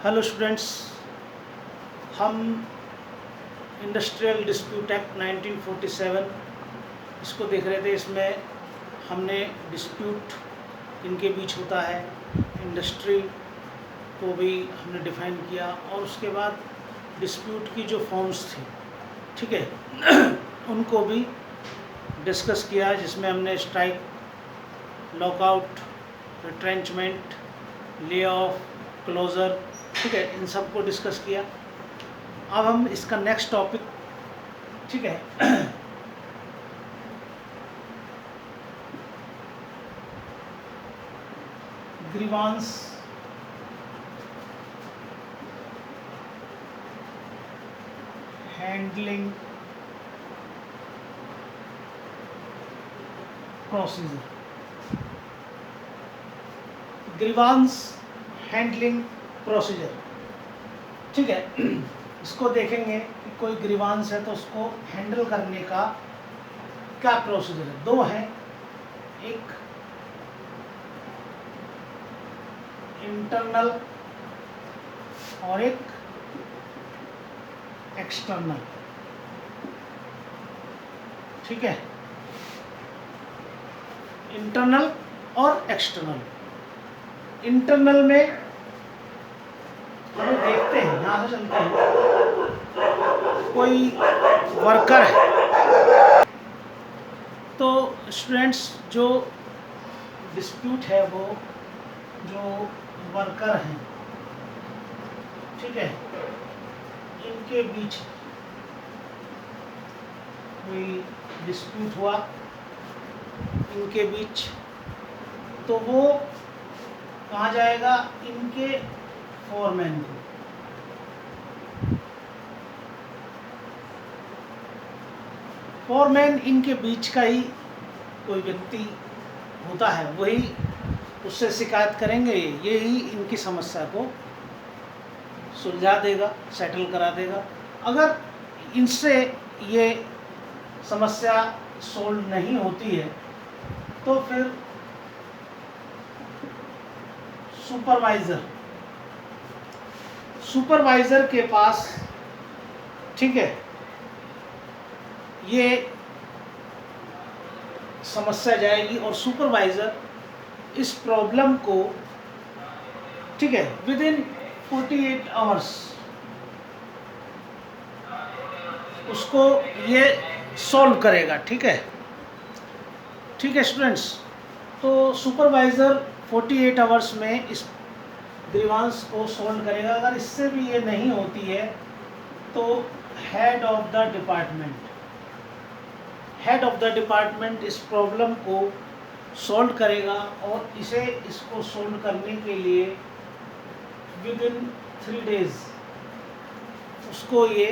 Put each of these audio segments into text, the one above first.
Hello students, हम industrial dispute act 1947 इसको देख रहे थे। इसमें हमने डिस्प्यूट इनके बीच होता है, इंडस्ट्री को भी हमने डिफाइन किया और उसके बाद डिस्प्यूट की जो फॉर्म्स थी, ठीक है, उनको भी डिस्कस किया, जिसमें हमने strike, lockout, retrenchment, lay off, closure, ठीक है, इन सब को डिस्कस किया। अब हम इसका नेक्स्ट टॉपिक, ठीक है, grievance handling procedure. Grievance handling procedure, ठीक है, इसको देखेंगे कि कोई ग्रीवांस है तो उसको हैंडल करने का क्या प्रोसीजर है। दो है, एक इंटरनल और एक एक्सटर्नल, ठीक है, इंटरनल और एक्सटर्नल। इंटरनल में हम देखते हैं, यहाँ से चलते हैं, कोई वर्कर है तो स्टूडेंट्स जो डिस्प्यूट है वो जो वर्कर हैं, ठीक है, इनके बीच कोई डिस्प्यूट हुआ इनके बीच, तो वो कहाँ जाएगा, इनके फोरमैन को। फोरमैन इनके बीच का ही कोई व्यक्ति होता है, वही उससे शिकायत करेंगे, ये ही इनकी समस्या को सुलझा देगा, सेटल करा देगा। अगर इनसे ये समस्या सोल्व नहीं होती है तो फिर सुपरवाइज़र के पास, ठीक है, ये समस्या जाएगी और सुपरवाइज़र इस प्रॉब्लम को, ठीक है, विद इन 48 आवर्स उसको ये सॉल्व करेगा, ठीक है, ठीक है स्टूडेंट्स। तो सुपरवाइज़र 48 आवर्स में इस ग्रीवांस को सॉल्व करेगा। अगर इससे भी ये नहीं होती है तो हेड ऑफ द डिपार्टमेंट इस प्रॉब्लम को सॉल्व करेगा और इसको सॉल्व करने के लिए विद इन 3 डेज उसको ये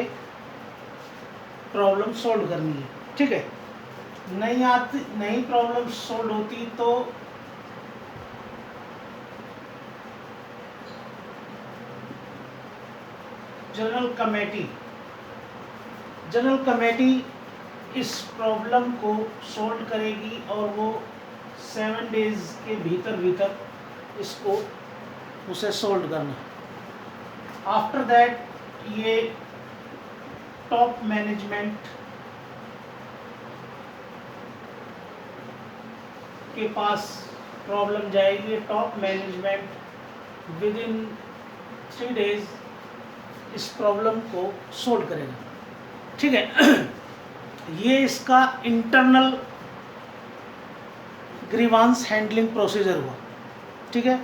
प्रॉब्लम सॉल्व करनी है, ठीक है। नहीं प्रॉब्लम सॉल्व होती तो जनरल कमेटी इस प्रॉब्लम को सॉल्व करेगी और वो 7 डेज के भीतर इसको उसे सॉल्व करना। आफ्टर दैट ये टॉप मैनेजमेंट के पास प्रॉब्लम जाएगी। Top management with in 3 days इस प्रॉब्लम को सॉल्व करेगा, ठीक है। ये इसका इंटरनल ग्रीवांस हैंडलिंग प्रोसीजर हुआ, ठीक है।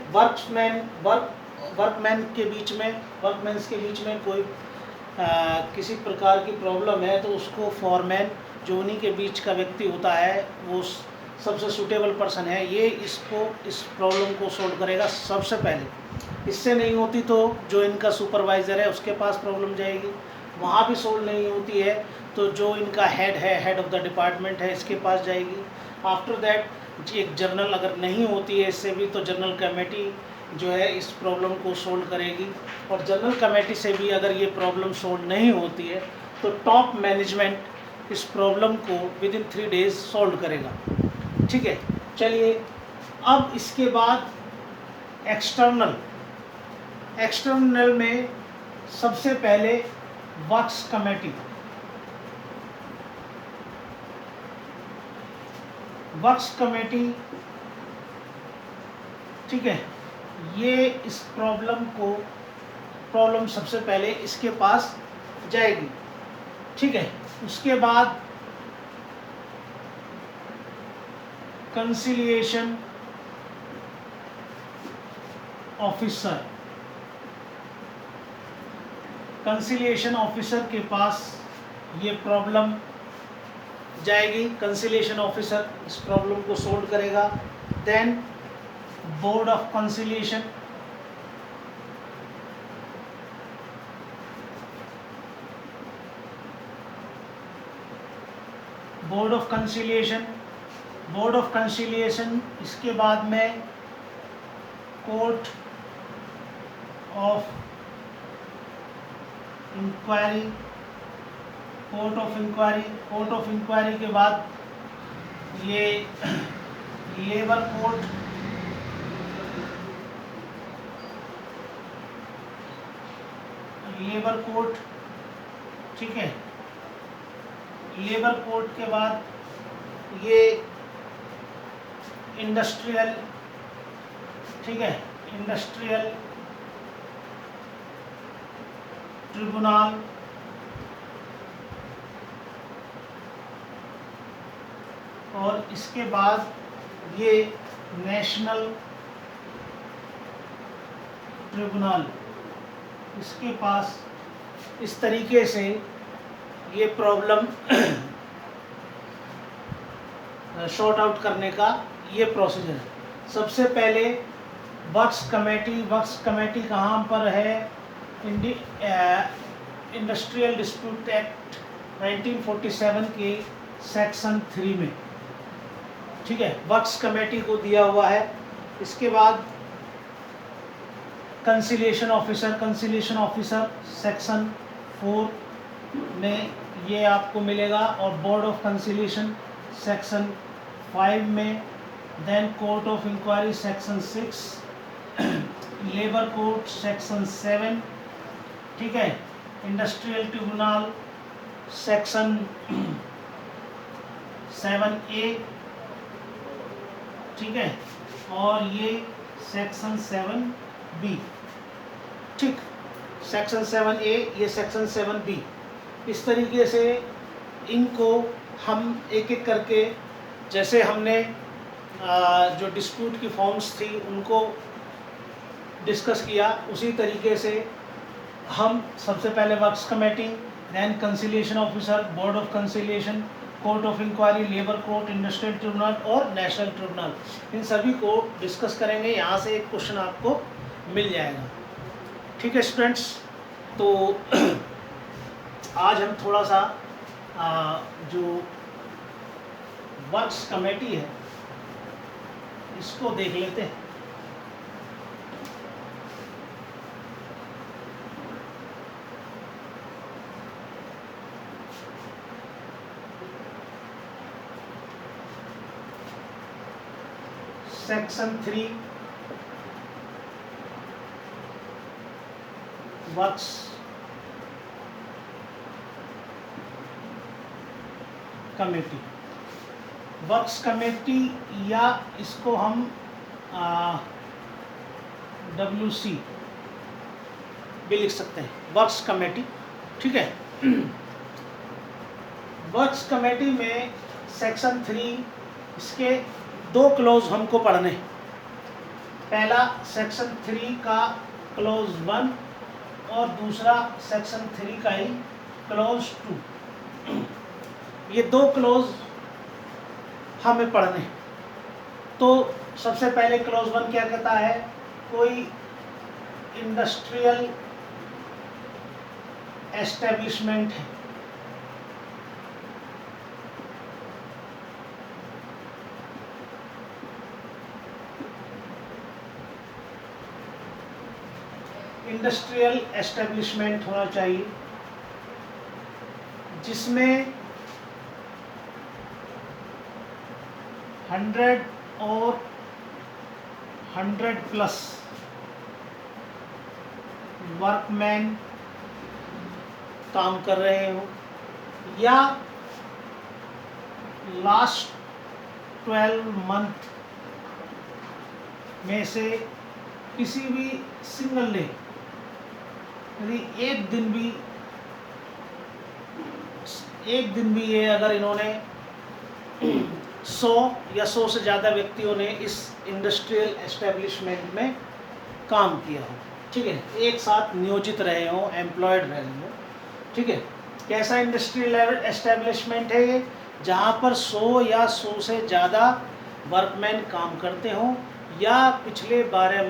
वर्कमैन्स के बीच में कोई किसी प्रकार की प्रॉब्लम है तो उसको फोरमैन, जो उन्हीं के बीच का व्यक्ति होता है, वो सबसे सूटेबल पर्सन है, ये इस प्रॉब्लम को सॉल्व करेगा सबसे पहले। इससे नहीं होती तो जो इनका सुपरवाइज़र है उसके पास प्रॉब्लम जाएगी, वहाँ भी सॉल्व नहीं होती है तो जो इनका हेड ऑफ द डिपार्टमेंट है, इसके पास जाएगी। आफ्टर दैट एक जर्नल, अगर नहीं होती है इससे भी तो जनरल कमेटी जो है इस प्रॉब्लम को सॉल्व करेगी और जनरल कमेटी से भी अगर ये प्रॉब्लम सॉल्व नहीं होती है तो टॉप मैनेजमेंट इस प्रॉब्लम को विद इन 3 डेज सॉल्व करेगा, ठीक है। चलिए अब इसके बाद एक्सटर्नल में सबसे पहले वर्क्स कमेटी, वर्क्स कमेटी, ठीक है, ये इस प्रॉब्लम सबसे पहले इसके पास जाएगी, ठीक है। उसके बाद कंसिलिएशन ऑफिसर, कंसिलिएशन ऑफिसर के पास ये प्रॉब्लम जाएगी, कंसिलिएशन ऑफिसर इस प्रॉब्लम को सोल्व करेगा। Then board of conciliation, board of conciliation, board of conciliation, इसके बाद में court of inquiry, court of inquiry, court of inquiry के बाद ये लेबर कोर्ट, लेबर कोर्ट, ठीक है। लेबर कोर्ट के बाद ये इंडस्ट्रियल, ठीक है, इंडस्ट्रियल ट्रिब्यूनल, और इसके बाद ये नेशनल ट्रिब्यूनल, इसके पास इस तरीके से ये प्रॉब्लम शॉर्ट आउट करने का ये प्रोसीजर है। सबसे पहले वर्क्स कमेटी, वर्क्स कमेटी कहाँ पर है? इंडस्ट्रियल डिस्प्यूट एक्ट 1947 के सेक्शन 3 में, ठीक है, वर्क्स कमेटी को दिया हुआ है। इसके बाद conciliation officer, conciliation officer section 4 में ये आपको मिलेगा, और बोर्ड ऑफ कंसिलिएशन सेक्शन 5 में, then court of inquiry section 6, labour court section 7, ठीक है, इंडस्ट्रियल ट्रिब्यूनल सेक्शन 7A, ठीक है, और ये सेक्शन 7B, ठीक, सेक्शन 7A, ये सेक्शन 7B। इस तरीके से इनको हम एक एक करके, जैसे हमने जो डिस्प्यूट की फॉर्म्स थी उनको डिस्कस किया, उसी तरीके से हम सबसे पहले works committee, then conciliation officer, board of conciliation, court of inquiry, labour court, industrial tribunal और नेशनल ट्रिब्यूनल, इन सभी को डिस्कस करेंगे। यहाँ से एक क्वेश्चन आपको मिल जाएगा, ठीक है स्टूडेंट्स। तो आज हम थोड़ा सा जो वर्क्स कमेटी है इसको देख लेते हैं। Section 3 works committee, works committee या इसको हम WC भी लिख सकते हैं, वर्क्स कमेटी, ठीक है। वर्क्स कमेटी में सेक्शन 3, इसके 2 क्लोज हमको पढ़ने। पहला सेक्शन 3 का क्लोज 1 और दूसरा सेक्शन 3 का ही क्लोज 2, ये 2 क्लोज हमें पढ़ने। तो सबसे पहले क्लोज 1 क्या कहता है? कोई इंडस्ट्रियल एस्टेब्लिशमेंट है, इंडस्ट्रियल एस्टेब्लिशमेंट होना चाहिए जिसमें 100 और 100 प्लस वर्कमैन काम कर रहे हो, या लास्ट 12 मंथ में से किसी भी सिंगल डे, यदि एक दिन भी ये अगर इन्होंने 100 या 100 से ज़्यादा व्यक्तियों ने इस इंडस्ट्रियल एस्टेब्लिशमेंट में काम किया हो, ठीक है, एक साथ नियोजित रहे हो, एम्प्लॉयड रहे हो, ठीक है। कैसा इंडस्ट्रियल एस्टेब्लिशमेंट है ये? जहाँ पर 100 या 100 से ज़्यादा वर्कमैन काम करते हों, या पिछले 12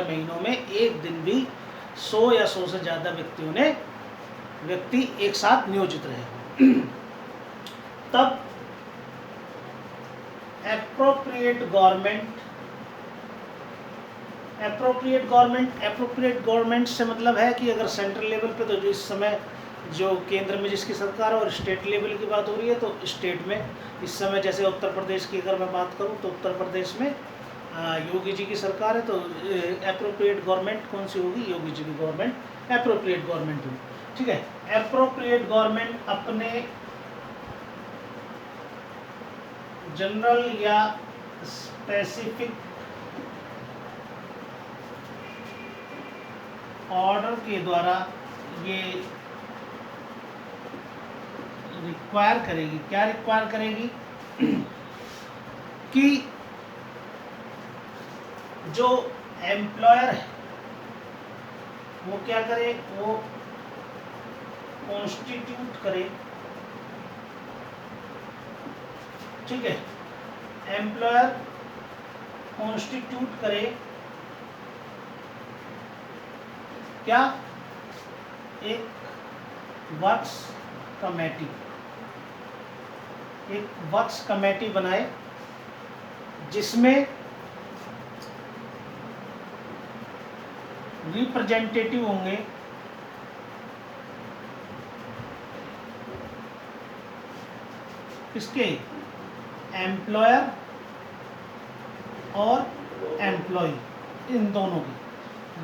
महीनों में एक दिन भी 100 या 100 से ज़्यादा व्यक्ति एक साथ नियोजित रहे हों। तब एप्रोप्रिएट गवर्नमेंट से मतलब है कि अगर सेंट्रल लेवल पे, तो जो इस समय जो केंद्र में जिसकी सरकार है, और स्टेट लेवल की बात हो रही है, तो स्टेट में इस समय जैसे उत्तर प्रदेश की अगर मैं बात करूं, तो उत्तर प्रदेश में योगी जी की सरकार है, तो एप्रोप्रिएट गवर्नमेंट कौन सी होगी? योगी जी की गवर्नमेंट एप्रोप्रिएट गवर्नमेंट होगी, ठीक है। एप्रोप्रिएट गवर्नमेंट अपने जनरल या स्पेसिफिक ऑर्डर के द्वारा ये रिक्वायर करेगी, क्या रिक्वायर करेगी? कि जो एम्प्लॉयर है वो क्या करे? वो कॉन्स्टिट्यूट करे, ठीक है, एम्प्लॉयर कॉन्स्टिट्यूट करे क्या? एक वर्क्स कमेटी बनाए, जिसमें रिप्रेजेंटेटिव होंगे किसके? एम्प्लॉयर और एम्प्लॉय, इन दोनों की।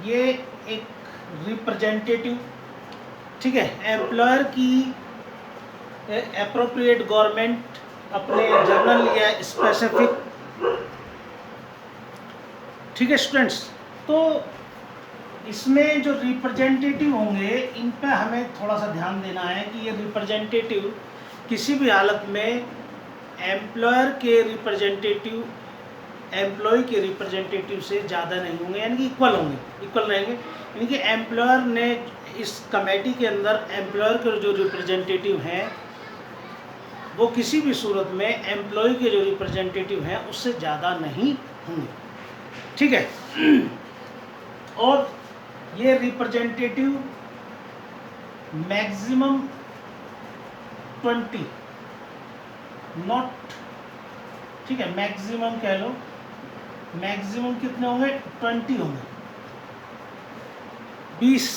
ये एक रिप्रेजेंटेटिव, ठीक है, एम्प्लॉयर की एप्रोप्रिएट गवर्नमेंट अपने जनरल या स्पेसिफिक, ठीक है स्टूडेंट्स। तो इसमें जो रिप्रेजेंटेटिव होंगे, इन पे हमें थोड़ा सा ध्यान देना है कि ये रिप्रेजेंटेटिव किसी भी हालत में एम्प्लॉयर के रिप्रेजेंटेटिव एम्प्लॉय के रिप्रेजेंटेटिव से ज़्यादा नहीं होंगे, यानी कि इक्वल रहेंगे। यानी कि एम्प्लॉयर ने इस कमेटी के अंदर एम्प्लॉयर के जो रिप्रेजेंटेटिव हैं वो किसी भी सूरत में एम्प्लॉय के जो रिप्रेजेंटेटिव हैं उससे ज़्यादा नहीं होंगे, ठीक है। और ये रिप्रेजेंटेटिव मैक्सिमम 20, नॉट, ठीक है, मैक्सिमम कह लो, मैक्सिमम कितने होंगे? 20 होंगे, 20,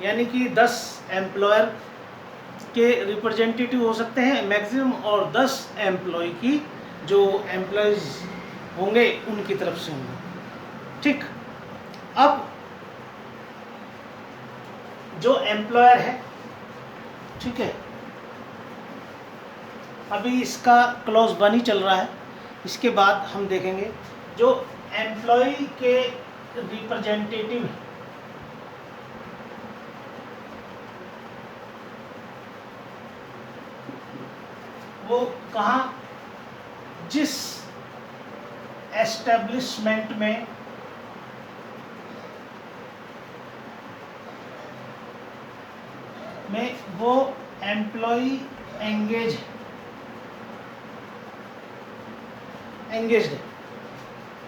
यानी कि 10 एम्प्लॉयर के रिप्रेजेंटेटिव हो सकते हैं मैक्सिमम, और 10 एम्प्लॉय की जो एम्प्लॉयज होंगे उनकी तरफ से होंगे, ठीक। अब जो एम्प्लॉयर है, ठीक है, अभी इसका क्लॉज 1 ही चल रहा है, इसके बाद हम देखेंगे जो एम्प्लॉय के रिप्रेजेंटेटिव है, वो कहाँ? जिस एस्टेब्लिशमेंट में वो एम्प्लॉय एंगेज है,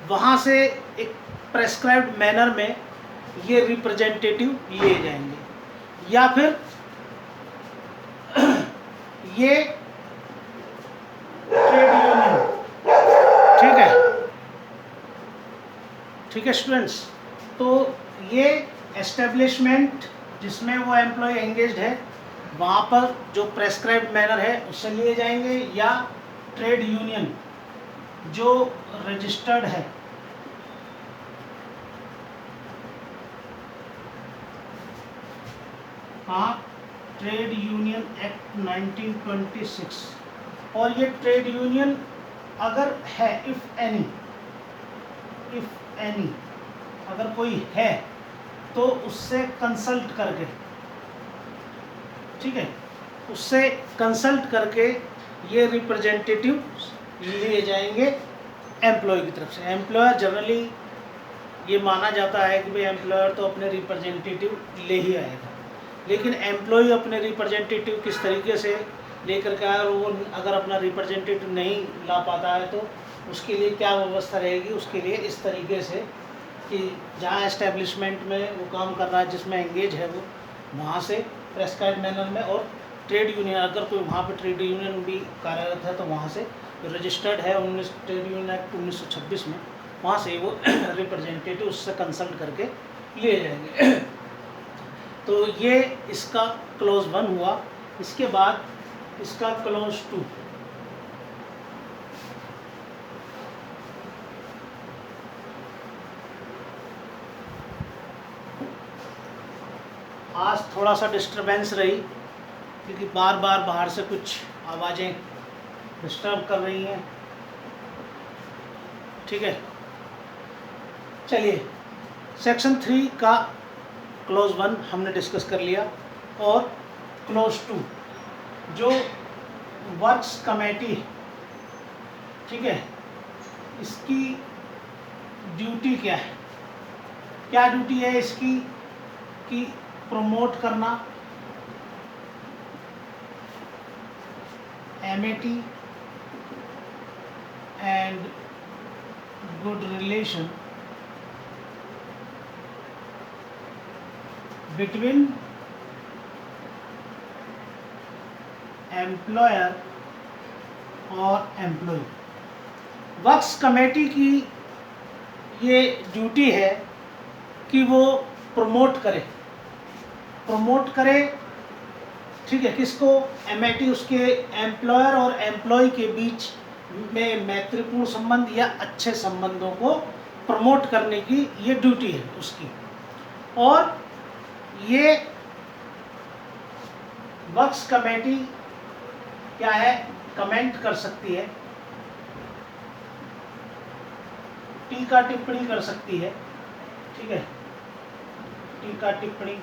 वहाँ से एक प्रेस्क्राइब्ड मैनर में ये रिप्रेजेंटेटिव लिए जाएंगे, या फिर ये ट्रेड यूनियन, ठीक है स्टूडेंट्स। तो ये एस्टेब्लिशमेंट जिसमें वो एम्प्लॉय एंगेज्ड है, वहाँ पर जो प्रेस्क्राइब्ड मैनर है उससे लिए जाएंगे, या ट्रेड यूनियन जो रजिस्टर्ड है हाँ, ट्रेड यूनियन एक्ट 1926। और ये ट्रेड यूनियन अगर है, इफ़ एनी अगर कोई है तो उससे कंसल्ट करके, ठीक है, उससे कंसल्ट करके ये रिप्रेजेंटेटिव लिए जाएंगे एम्प्लॉय की तरफ से। एम्प्लॉयर जनरली ये माना जाता है कि भाई एम्प्लॉयर तो अपने रिप्रेजेंटेटिव ले ही आएगा, लेकिन एम्प्लॉय अपने रिप्रेजेंटेटिव किस तरीके से लेकर के आए, और वो अगर अपना रिप्रेजेंटेटिव नहीं ला पाता है तो उसके लिए क्या व्यवस्था रहेगी। उसके लिए इस तरीके से कि जहाँ एस्टेब्लिशमेंट में वो काम कर रहा है, जिसमें एंगेज है, वो वहाँ से प्रेस्क्राइब मैनर में, और ट्रेड यूनियन अगर कोई वहाँ पे ट्रेड यूनियन भी कार्यरत है तो वहाँ से जो रजिस्टर्ड है ट्रेड यूनियन एक्ट 1926 में, वहाँ से वो रिप्रेजेंटेटिव उससे कंसल्ट करके लिए जाएंगे। तो ये इसका क्लोज 1 हुआ। इसके बाद इसका क्लोज 2, आज थोड़ा सा डिस्टरबेंस रही क्योंकि बार बार बाहर से कुछ आवाज़ें डिस्टर्ब कर रही हैं, ठीक है। चलिए, सेक्शन 3 का क्लोज 1 हमने डिस्कस कर लिया, और क्लोज 2 जो वर्क्स कमेटी, ठीक है, इसकी ड्यूटी क्या है, क्या ड्यूटी है इसकी कि प्रमोट करना Amity and good relation between employer और एम्प्लॉय। वर्क्स कमेटी की ये ड्यूटी है कि वो प्रमोट करे, ठीक है, किसको, एमिटी, उसके एम्प्लॉयर और एम्प्लॉय के बीच में मैत्रीपूर्ण संबंध या अच्छे संबंधों को प्रमोट करने की ये ड्यूटी है उसकी। और ये वर्क्स कमेटी क्या है, कमेंट कर सकती है, टीका टिप्पणी कर सकती है, ठीक है, टीका टिप्पणी,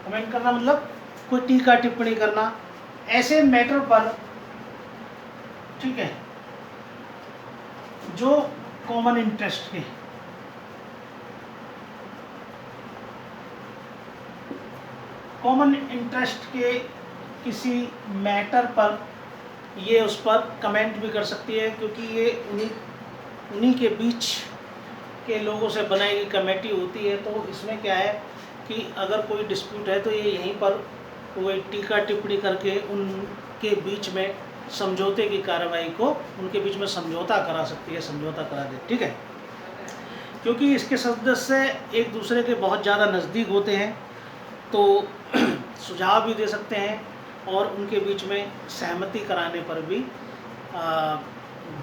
कमेंट करना मतलब कोई टीका टिप्पणी करना ऐसे मैटर पर, ठीक है, जो कॉमन इंटरेस्ट के, कॉमन इंटरेस्ट के किसी मैटर पर ये उस पर कमेंट भी कर सकती है, क्योंकि ये उन्हीं के बीच के लोगों से बनाई गई कमेटी होती है। तो इसमें क्या है कि अगर कोई डिस्प्यूट है तो ये यहीं पर कोई टीका टिप्पणी करके उनके बीच में समझौते की कार्रवाई को, उनके बीच में समझौता करा सकती है, समझौता करा दे, ठीक है। क्योंकि इसके सदस्य एक दूसरे के बहुत ज़्यादा नज़दीक होते हैं तो सुझाव भी दे सकते हैं, और उनके बीच में सहमति कराने पर भी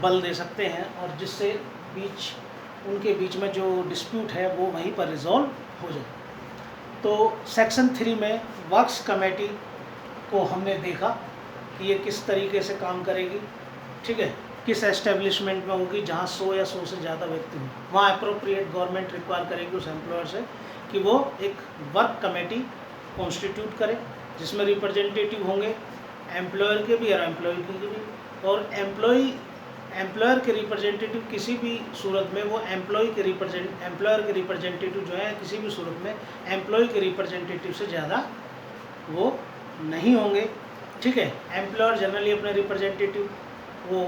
बल दे सकते हैं, और जिससे उनके बीच में जो डिस्प्यूट है वो वहीं पर रिजॉल्व हो जाए। तो सेक्शन 3 में वर्क्स कमेटी को हमने देखा कि ये किस तरीके से काम करेगी, ठीक है, किस एस्टेब्लिशमेंट में होगी जहाँ 100 या 100 से ज़्यादा व्यक्ति हों, वहाँ अप्रोप्रिएट गवर्नमेंट रिक्वायर करेगी उस एम्प्लॉयर से कि वो एक वर्क कमेटी कॉन्स्टिट्यूट करे, जिसमें रिप्रेजेंटेटिव होंगे एम्प्लॉयर के भी और एम्प्लॉय के भी। और एम्प्लॉयर के रिप्रेजेंटेटिव किसी भी सूरत में वो एम्प्लॉयर के रिप्रेजेंटेटिव जो है किसी भी सूरत में एम्प्लॉय के रिप्रेजेंटेटिव से ज़्यादा वो नहीं होंगे, ठीक है। एम्प्लॉयर जनरली अपने रिप्रेजेंटेटिव वो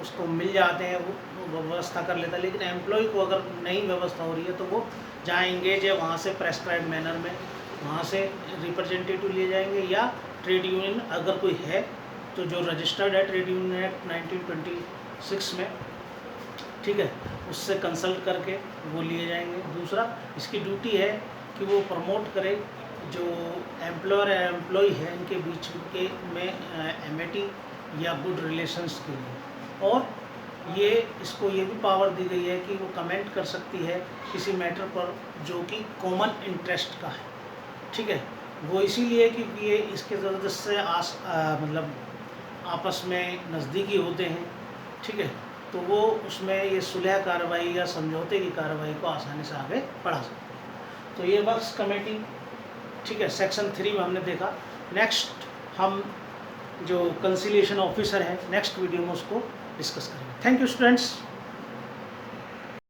उसको मिल जाते हैं, वो व्यवस्था कर लेता है, लेकिन एम्प्लॉय को अगर नहीं व्यवस्था हो रही है तो वो जहाँ इंगेज है वहाँ से प्रेस्क्राइब मैनर में वहाँ से रिप्रेजेंटेटिव लिए जाएंगे, या ट्रेड यूनियन अगर कोई है तो जो रजिस्टर्ड है ट्रेड यूनियन एक्ट 1926 में, ठीक है, उससे कंसल्ट करके वो लिए जाएंगे। दूसरा, इसकी ड्यूटी है कि वो प्रमोट करे जो एम्प्लॉयर और एम्प्लॉय है इनके बीच के में एमिटी या गुड रिलेशंस के लिए। और ये इसको ये भी पावर दी गई है कि वो कमेंट कर सकती है किसी मैटर पर जो कि कॉमन इंटरेस्ट का है, ठीक है। वो इसीलिए क्योंकि ये इसके ज़रूरत से मतलब आपस में नज़दीकी होते हैं, ठीक है। तो वो उसमें ये सुलह कार्रवाई या समझौते की कार्रवाई को आसानी से आगे बढ़ा सकते हैं। तो ये वर्क्स कमेटी, ठीक है, सेक्शन 3 में हमने देखा। नेक्स्ट हम जो कंसिलिएशन ऑफिसर है नेक्स्ट वीडियो में उसको डिस्कस करेंगे। Thank you students.